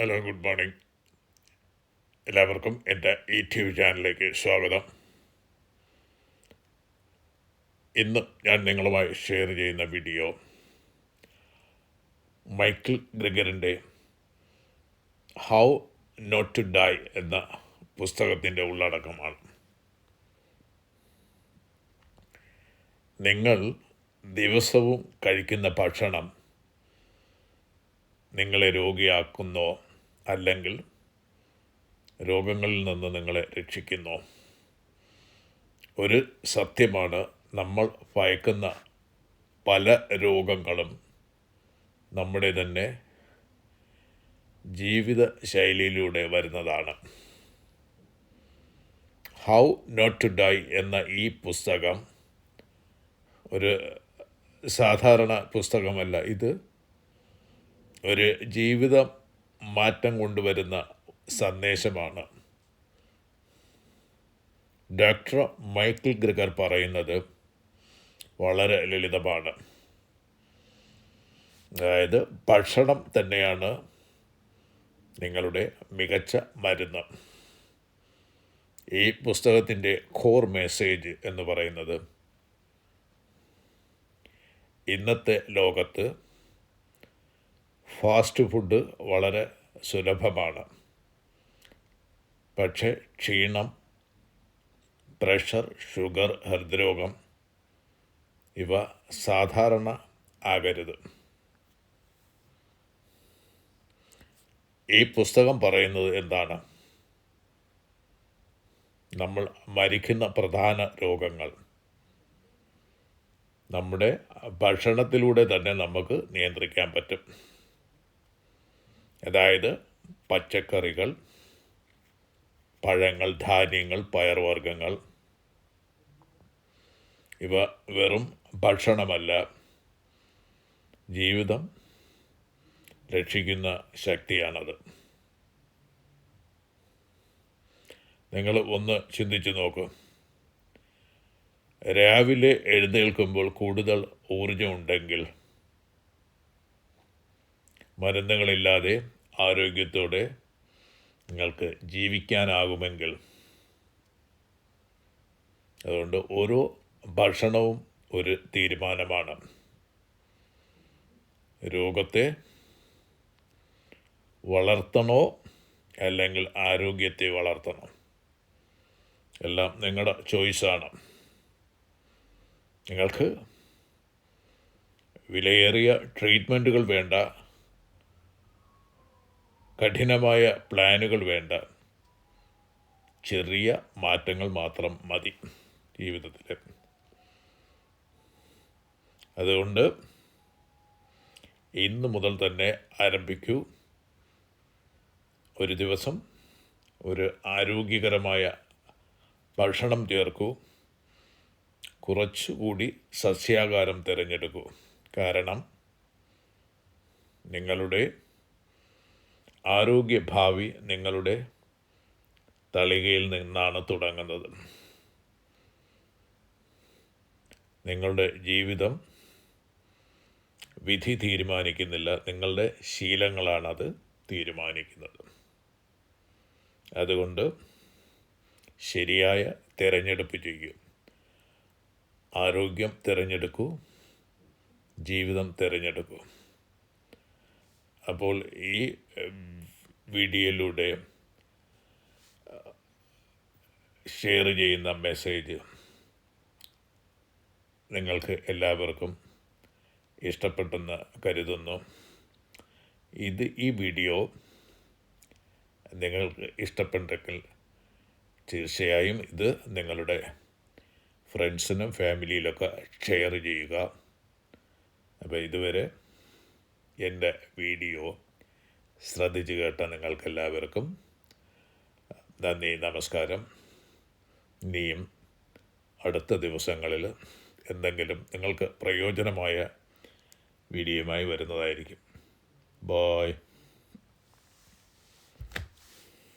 Hello, good morning. എല്ലാവർക്കും എൻ്റെ YouTube ചാനലിലേക്ക് സ്വാഗതം. ഇന്ന് ഞാൻ നിങ്ങളുമായി ഷെയർ ചെയ്യുന്ന വീഡിയോ മൈക്കിൾ ഗ്രിഗറിൻ്റെ ഹൗ നോട്ട് ടു ഡൈ എന്ന പുസ്തകത്തിൻ്റെ ഉള്ളടക്കമാണ്. നിങ്ങൾ ദിവസവും കഴിക്കുന്ന ഭക്ഷണം നിങ്ങളെ രോഗിയാക്കുന്നോ അല്ലെങ്കിൽ രോഗങ്ങളിൽ നിന്ന് നിങ്ങളെ രക്ഷിക്കുന്നോ? ഒരു സത്യമാണ്, നമ്മൾ ഭയക്കുന്ന പല രോഗങ്ങളും നമ്മുടെ തന്നെ ജീവിത ശൈലിയിലൂടെ വരുന്നതാണ്. ഹൗ നോട്ട് ടു ഡൈ എന്ന ഈ പുസ്തകം ഒരു സാധാരണ പുസ്തകമല്ല. ഇത് ഒരു ജീവിത മാറ്റം കൊണ്ടുവരുന്ന സന്ദേശമാണ്. ഡോക്ടർ മൈക്കിൾ ഗ്രിഗർ പറയുന്നത് വളരെ ലളിതമാണ്. അതായത് ഭക്ഷണം തന്നെയാണ് നിങ്ങളുടെ മികച്ച മരുന്ന്. ഈ പുസ്തകത്തിൻ്റെ കോർ മെസ്സേജ് എന്ന് പറയുന്നത്, ഇന്നത്തെ ലോകത്ത് ഫാസ്റ്റ് ഫുഡ് വളരെ സുലഭമാണ്. പക്ഷേ ക്ഷീണം, പ്രഷർ, ഷുഗർ, ഹൃദ്രോഗം ഇവ സാധാരണ ആകരുത്. ഈ പുസ്തകം പറയുന്നത് എന്താണ്? നമ്മൾ മരിക്കുന്ന പ്രധാന രോഗങ്ങൾ നമ്മുടെ ഭക്ഷണത്തിലൂടെ തന്നെ നമുക്ക് നിയന്ത്രിക്കാൻ പറ്റും. അതായത് പച്ചക്കറികൾ, പഴങ്ങൾ, ധാന്യങ്ങൾ, പയർവർഗ്ഗങ്ങൾ ഇവ വെറും ഭക്ഷണമല്ല, ജീവിതം രക്ഷിക്കുന്ന ശക്തിയാണത്. നിങ്ങൾ ഒന്ന് ചിന്തിച്ചു നോക്കൂ. രാവിലെ എഴുന്നേൽക്കുമ്പോൾ കൂടുതൽ ഊർജമുണ്ടെങ്കിൽ, മരുന്നുകളില്ലാതെ ആരോഗ്യത്തോടെ നിങ്ങൾക്ക് ജീവിക്കാനാകുമെങ്കിൽ, അതുകൊണ്ട് ഓരോ ഭക്ഷണവും ഒരു തീരുമാനമാണ്. രോഗത്തെ വളർത്തണോ അല്ലെങ്കിൽ ആരോഗ്യത്തെ വളർത്തണോ, എല്ലാം നിങ്ങളുടെ ചോയ്സാണ്. നിങ്ങൾക്ക് വിലയേറിയ ട്രീറ്റ്മെൻറ്റുകൾ വേണ്ട, കഠിനമായ പ്ലാനുകൾ വേണ്ട, ചെറിയ മാറ്റങ്ങൾ മാത്രം മതി ജീവിതത്തിൽ. അതുകൊണ്ട് ഇന്ന് മുതൽ തന്നെ ആരംഭിക്കൂ. ഒരു ദിവസം ഒരു ആരോഗ്യകരമായ ഭക്ഷണം ചേർക്കൂ. കുറച്ചുകൂടി സസ്യാഹാരം തിരഞ്ഞെടുക്കൂ. കാരണം നിങ്ങളുടെ ആരോഗ്യഭാവി നിങ്ങളുടെ തളികയിൽ നിന്നാണ് തുടങ്ങുന്നത്. നിങ്ങളുടെ ജീവിതം വിധി തീരുമാനിക്കുന്നില്ല, നിങ്ങളുടെ ശീലങ്ങളാണത് തീരുമാനിക്കുന്നത്. അതുകൊണ്ട് ശരിയായ തിരഞ്ഞെടുപ്പ് ചെയ്യൂ. ആരോഗ്യം തിരഞ്ഞെടുക്കൂ, ജീവിതം തിരഞ്ഞെടുക്കൂ. അപ്പോൾ ഈ വീഡിയോയിലൂടെ ഷെയർ ചെയ്യുന്ന മെസ്സേജ് നിങ്ങൾക്ക് എല്ലാവർക്കും ഇഷ്ടപ്പെട്ടെന്ന് കരുതുന്നു. ഈ വീഡിയോ നിങ്ങൾക്ക് ഇഷ്ടപ്പെട്ടെങ്കിൽ തീർച്ചയായും ഇത് നിങ്ങളുടെ ഫ്രണ്ട്സിനും ഫാമിലിയിലൊക്കെ ഷെയർ ചെയ്യുക. അപ്പോൾ ഇതുവരെ എൻ്റെ വീഡിയോ ശ്രദ്ധിച്ചു കേട്ട നിങ്ങൾക്കെല്ലാവർക്കും നന്ദി, നമസ്കാരം. ഇനിയും അടുത്ത ദിവസങ്ങളിൽ എന്തെങ്കിലും നിങ്ങൾക്ക് പ്രയോജനമായ വീഡിയോയുമായി വരുന്നതായിരിക്കും. ബായ്.